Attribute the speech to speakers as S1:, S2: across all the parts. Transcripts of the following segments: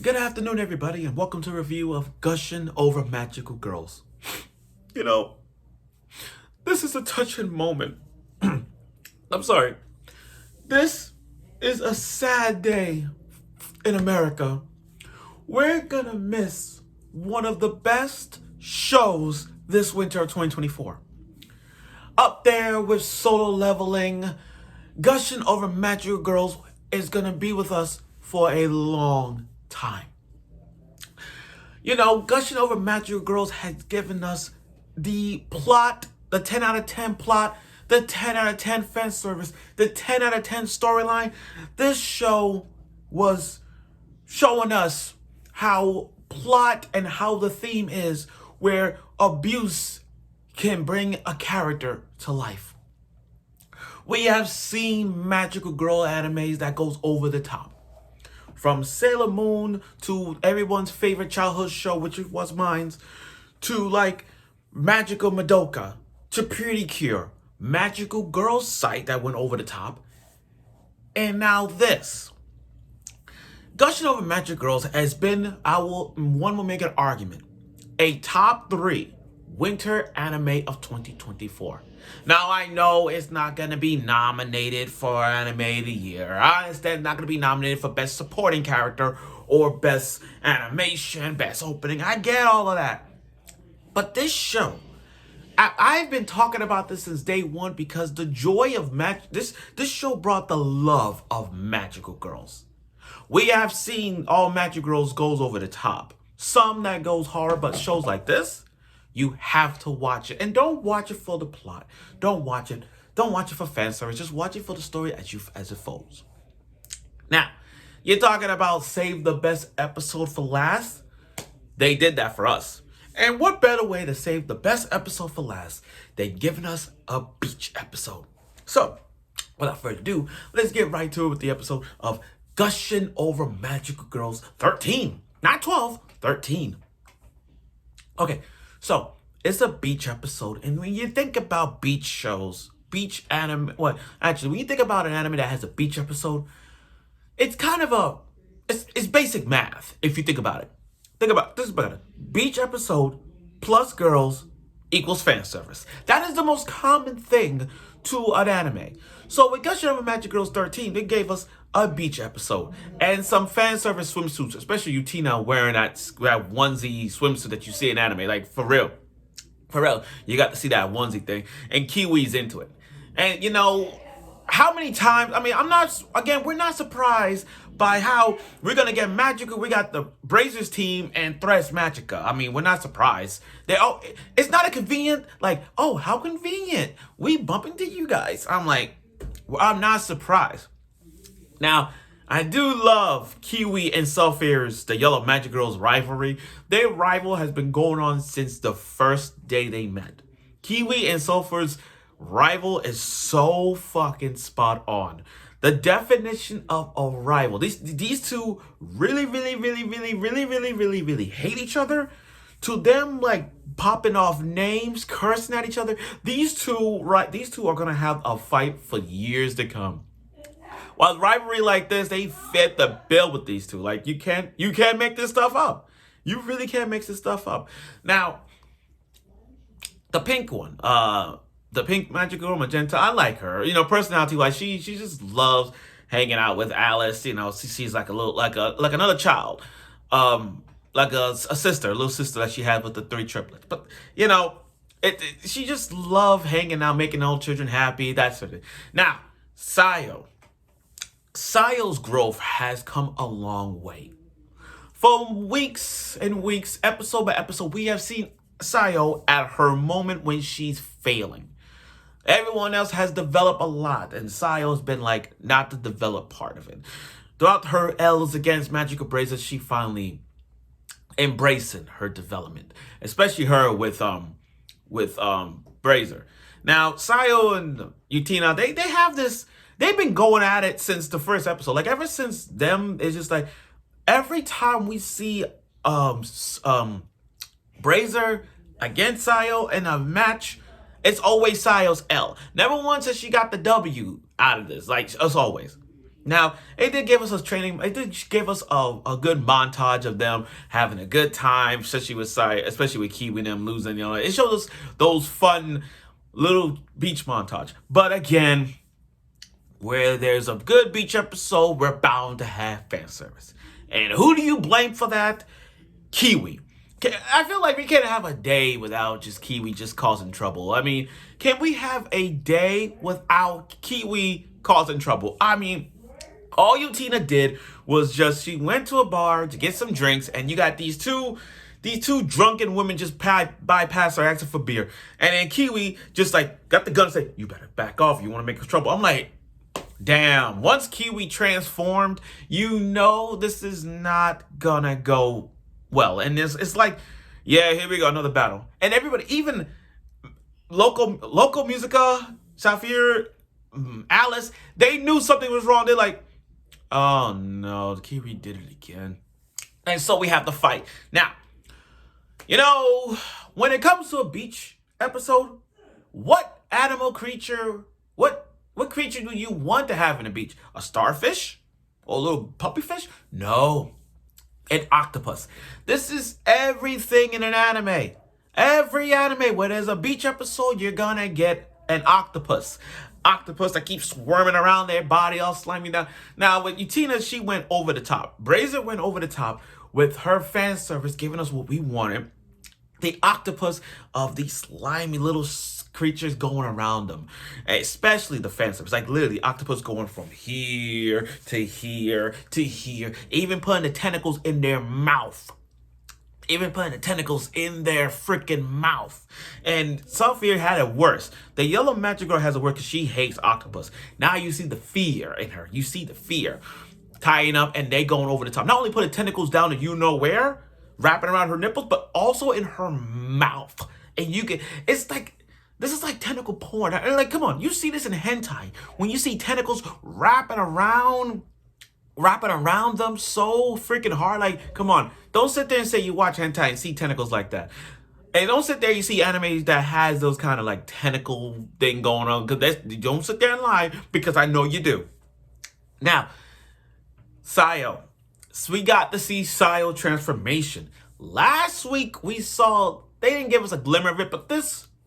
S1: Good afternoon, everybody, and welcome to a review of Gushing Over Magical Girls. You know, this is a touching moment. I'm sorry. This is a sad day in America. We're gonna miss one of the best shows this winter of 2024. Up there with Solo Leveling, Gushing Over Magical Girls is gonna be with us for a long time. Gushing Over Magical Girls has given us the plot, the 10 out of 10 plot, the 10 out of 10 fan service, the 10 out of 10 storyline. This show was showing us how plot and how the theme is where abuse can bring a character to life. We have seen magical girl animes that goes over the top. From Sailor Moon to everyone's favorite childhood show, which was mine, to like Magical Madoka, to Pretty Cure, Magical Girl Sight that went over the top, and now this. Gushing Over Magic Girls has been, one will make an argument, a top 3 winter anime of 2024. Now, I know it's not going to be nominated for Anime of the Year. I understand it's not going to be nominated for Best Supporting Character or Best Animation, Best Opening. I get all of that. But this show, I've been talking about this since day one because the joy of this show brought the love of magical girls. We have seen all magical girls goes over the top. Some that goes hard, but shows like this, you have to watch it. And don't watch it for the plot. Don't watch it for fan service. Just watch it for the story as it folds. Now, you're talking about save the best episode for last? They did that for us. And what better way to save the best episode for last than giving us a beach episode? So, without further ado, let's get right to it with the episode of Gushing Over Magical Girls 13. Not 12, 13. Okay, so it's a beach episode. And when you think about beach shows, beach anime, when you think about an anime that has a beach episode, it's kind of it's basic math if you think about it. Think about this about it. Beach episode plus girls equals fan service. That is the most common thing to an anime. So with Gushing Over Magic Girls 13, they gave us a beach episode and some fan service swimsuits, especially Utina wearing that onesie swimsuit that you see in anime. Like, for real. For real. You got to see that onesie thing. And Kiwi's into it. And, how many times, we're not surprised by how we're going to get Magica. We got the Brazers team and Thresh Magica. We're not surprised. It's not a convenient, how convenient. We bump into you guys. I'm not surprised. Now, I do love Kiwi and Sulphur's, the Yellow Magic Girls rivalry. Their rival has been going on since the first day they met. Kiwi and Sulphur's rival is so fucking spot on. The definition of a rival. These two really hate each other. To them, popping off names, cursing at each other. These two are gonna have a fight for years to come. While rivalry like this, they fit the bill with these two. You can't make this stuff up. You really can't make this stuff up. Now, the pink one, the pink magic girl, Magenta, I like her. Personality-wise, she just loves hanging out with Alice. She's like another child, like a sister, a little sister that she had with the 3 triplets. But she just loved hanging out, making all children happy. That sort of thing. Now, Sayo's growth has come a long way. For weeks and weeks, episode by episode, we have seen Sayo at her moment when she's failing. Everyone else has developed a lot, and Sayo's been not the developed part of it. Throughout her L's against Magical Brazers, she finally embracing her development, especially her with Brazier. Now, Sayo and Utina, they have this. They've been going at it since the first episode. Ever since them, it's just every time we see Brazier against Sayo in a match, it's always Sayo's L. Never once has she got the W out of this, as always. Now, it did give us a training. It did give us a good montage of them having a good time, especially with Kiwi and them losing. It showed us those fun little beach montage. But again, where there's a good beach episode, we're bound to have fan service. And who do you blame for that? Kiwi. I feel like we can't have a day without just Kiwi just causing trouble. I mean, can we have a day without Kiwi causing trouble? I mean, all Tina did was she went to a bar to get some drinks, and you got these two drunken women just bypass her asking for beer. And then Kiwi just got the gun and said, "You better back off. You want to make trouble." I'm like, damn. Once Kiwi transformed, this is not gonna go well. And it's like, yeah, here we go, another battle. And everybody, even local Musica, Safir, Alice, they knew something was wrong. They're like, oh no, the Kiwi did it again. And so we have to fight. Now, when it comes to a beach episode, what creature do you want to have in the beach? A starfish? Or a little puppy fish? No. An octopus. This is everything in an anime. Every anime where there's a beach episode, you're gonna get an octopus. Octopus that keeps swarming around their body, all slimy down. Now, with Tina, she went over the top. Brazier went over the top with her fan service, giving us what we wanted. The octopus of these slimy little creatures going around them, especially the fan service. Like literally, octopus going from here to here to here, even putting the tentacles in their mouth. Even putting the tentacles in their freaking mouth. And Sophia had it worse. The yellow magic girl has it worse because she hates octopus. Now you see the fear in her. You see the fear tying up, and they going over the top. Not only putting tentacles down to where, wrapping around her nipples, but also in her mouth. And it's like, this is like tentacle porn. And like, come on, you see this in hentai. When you see tentacles wrapping around them so freaking hard. Like, come on, don't sit there and say you watch hentai and see tentacles like that. And don't sit there and you see animes that has those kind of like tentacle thing going on. Don't sit there and lie, because I know you do. Now, Sayo. So we got to see Sayo transformation. Last week they didn't give us a glimmer of it, but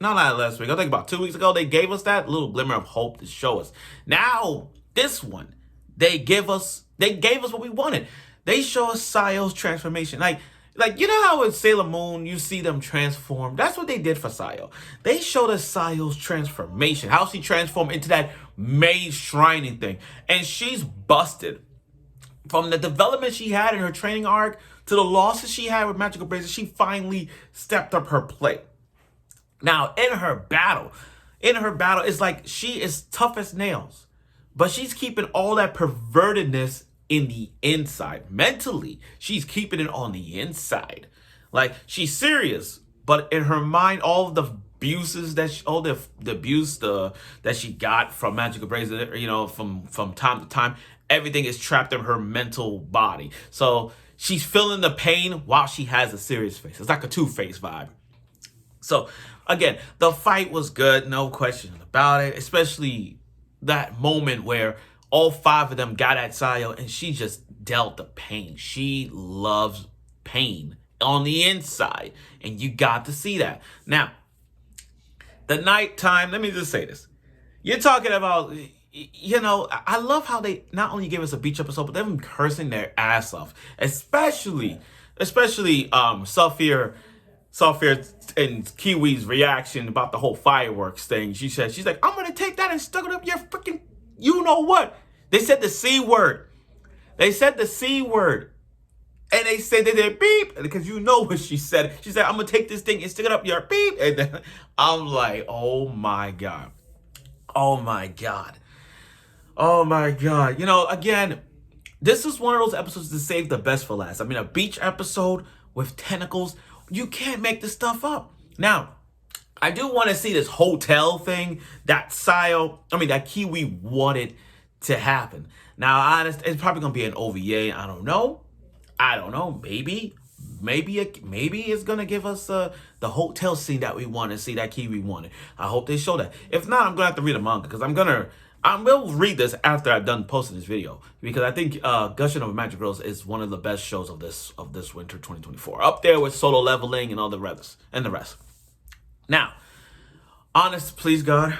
S1: not last week, I think about 2 weeks ago, they gave us that little glimmer of hope to show us. Now, this one, they gave us what we wanted. They show us Sayo's transformation. Like how in Sailor Moon you see them transform? That's what they did for Sayo. They showed us Sayo's transformation, how she transformed into that maid shrining thing. And she's busted. From the development she had in her training arc to the losses she had with Magical Brazier, she finally stepped up her play. Now, in her battle, it's like she is tough as nails, but she's keeping all that pervertedness in the inside. Mentally, she's keeping it on the inside. Like, she's serious, but in her mind, all of the abuses that she got from Magical Brazier, from time to time, everything is trapped in her mental body. So she's feeling the pain while she has a serious face. It's like a Two-Face vibe. So again, the fight was good, no question about it. Especially that moment where all 5 of them got at Sayo and she just dealt the pain. She loves pain on the inside, and you got to see that. Now, the nighttime, let me just say this. You're talking about, I love how they not only gave us a beach episode, but they've been cursing their ass off. Especially Sophia and Kiwi's reaction about the whole fireworks thing. She's like, I'm gonna take that and stuck it up your freaking, you know what? They said the C word. They said the C word. And they said that they beep, because you know what she said. She said, I'm gonna take this thing and stick it up your beep. And then I'm like, oh my God. Oh my God. Oh my God. Again, this is one of those episodes to save the best for last. I mean, a beach episode with tentacles. You can't make this stuff up. Now, I do want to see this hotel thing that Kiwi wanted to happen. Now, it's probably going to be an OVA. I don't know. Maybe it's going to give us the hotel scene that we want to see, that Kiwi wanted. I hope they show that. If not, I'm going to have to read a manga, because I'm going I will read this after I've done posting this video because I think Gushing Over Magic Girls is one of the best shows of this winter 2024, up there with Solo Leveling and all the rest. Now, honest, please God,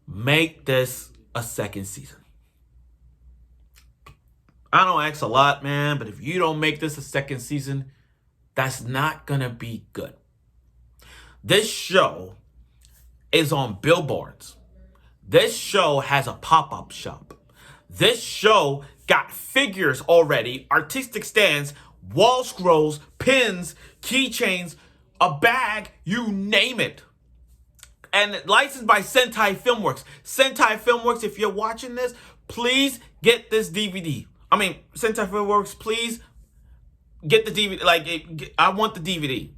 S1: make this a second season. I don't ask a lot, man, but if you don't make this a second season, that's not gonna be good. This show is on billboards. This show has a pop-up shop. This show got figures already, artistic stands, wall scrolls, pins, keychains, a bag, you name it. And licensed by Sentai Filmworks. Sentai Filmworks, if you're watching this, please get this DVD. I mean, Sentai Filmworks, please get the DVD. Like, I want the DVD.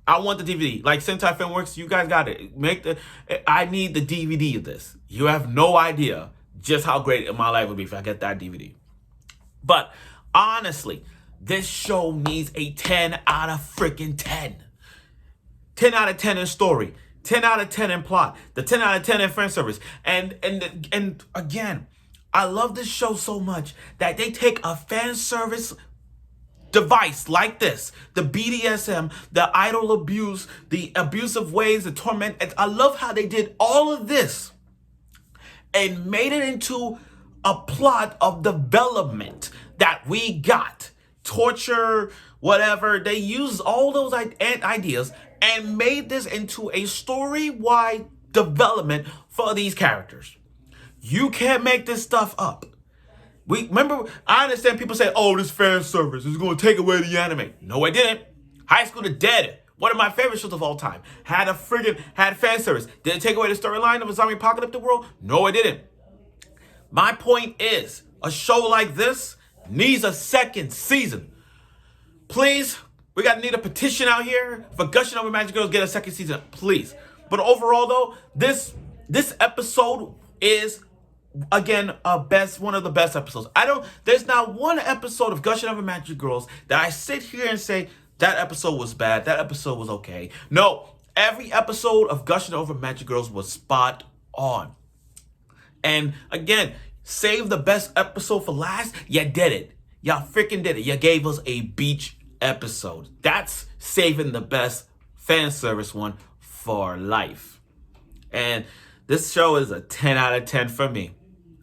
S1: I want the DVD. Like Sentai Filmworks, you guys got it. I need the DVD of this. You have no idea just how great my life would be if I get that DVD. But honestly, this show needs a 10 out of freaking 10. 10 out of 10 in story. 10 out of 10 in plot. The 10 out of 10 in fan service. And again, I love this show so much that they take a fan service device like this, the BDSM, the idol abuse, the abusive ways, the torment. And I love how they did all of this and made it into a plot of development that we got. Torture, whatever. They used all those ideas and made this into a story-wide development for these characters. You can't make this stuff up. Remember, I understand people say, oh, this fan service is going to take away the anime. No, it didn't. High School to Dead, one of my favorite shows of all time, had fan service. Did it take away the storyline of a zombie apocalyptic world? No, it didn't. My point is, a show like this needs a second season. Please, we need a petition out here for Gushing Over Magic Girls get a second season, please. But overall, though, this episode is, again, one of the best episodes. There's not one episode of Gushing Over Magic Girls that I sit here and say, that episode was bad, that episode was okay. No, every episode of Gushing Over Magic Girls was spot on. And again, save the best episode for last. You did it. Y'all freaking did it. You gave us a beach episode. That's saving the best fan service one for life. And this show is a 10 out of 10 for me.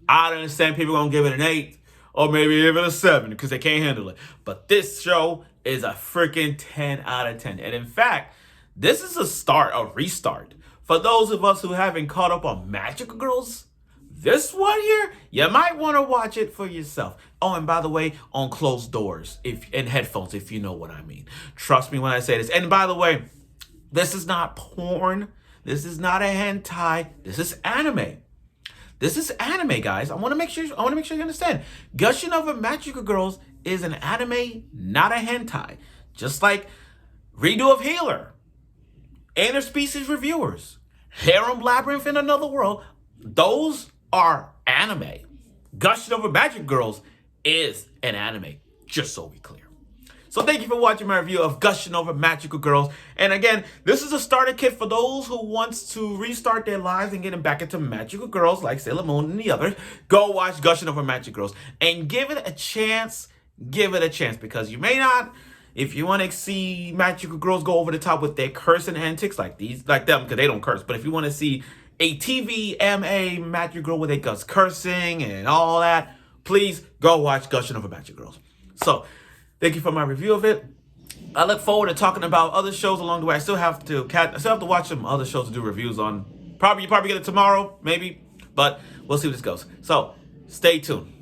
S1: I understand people gonna give it an 8 or maybe give it a 7 because they can't handle it. But this show is a freaking 10 out of 10. And in fact, this is a restart. For those of us who haven't caught up on Magical Girls, this one here, you might want to watch it for yourself. Oh, and by the way, on closed doors and headphones, if you know what I mean. Trust me when I say this. And by the way, this is not porn. This is not a hentai. This is anime. This is anime, guys. I want to make sure you understand. Gushing Over Magical Girls is an anime, not a hentai. Just like Redo of Healer, Interspecies Reviewers, Harem Labyrinth in Another World. Those are anime. Gushing Over Magic Girls is an anime, just so we clear. So thank you for watching my review of Gushing Over Magical Girls. And again, this is a starter kit for those who wants to restart their lives and getting back into Magical Girls like Sailor Moon and the others. Go watch Gushing Over Magic Girls and give it a chance. Give it a chance because you may not, if you want to see Magical Girls go over the top with their cursing antics like them, because they don't curse. But if you want to see a TVMA Magic Girl with a cursing and all that, please go watch Gushing Over Magic Girls. So, thank you for my review of it. I look forward to talking about other shows along the way. I still have to watch some other shows to do reviews on. You probably get it tomorrow, maybe, but we'll see where this goes. So, stay tuned.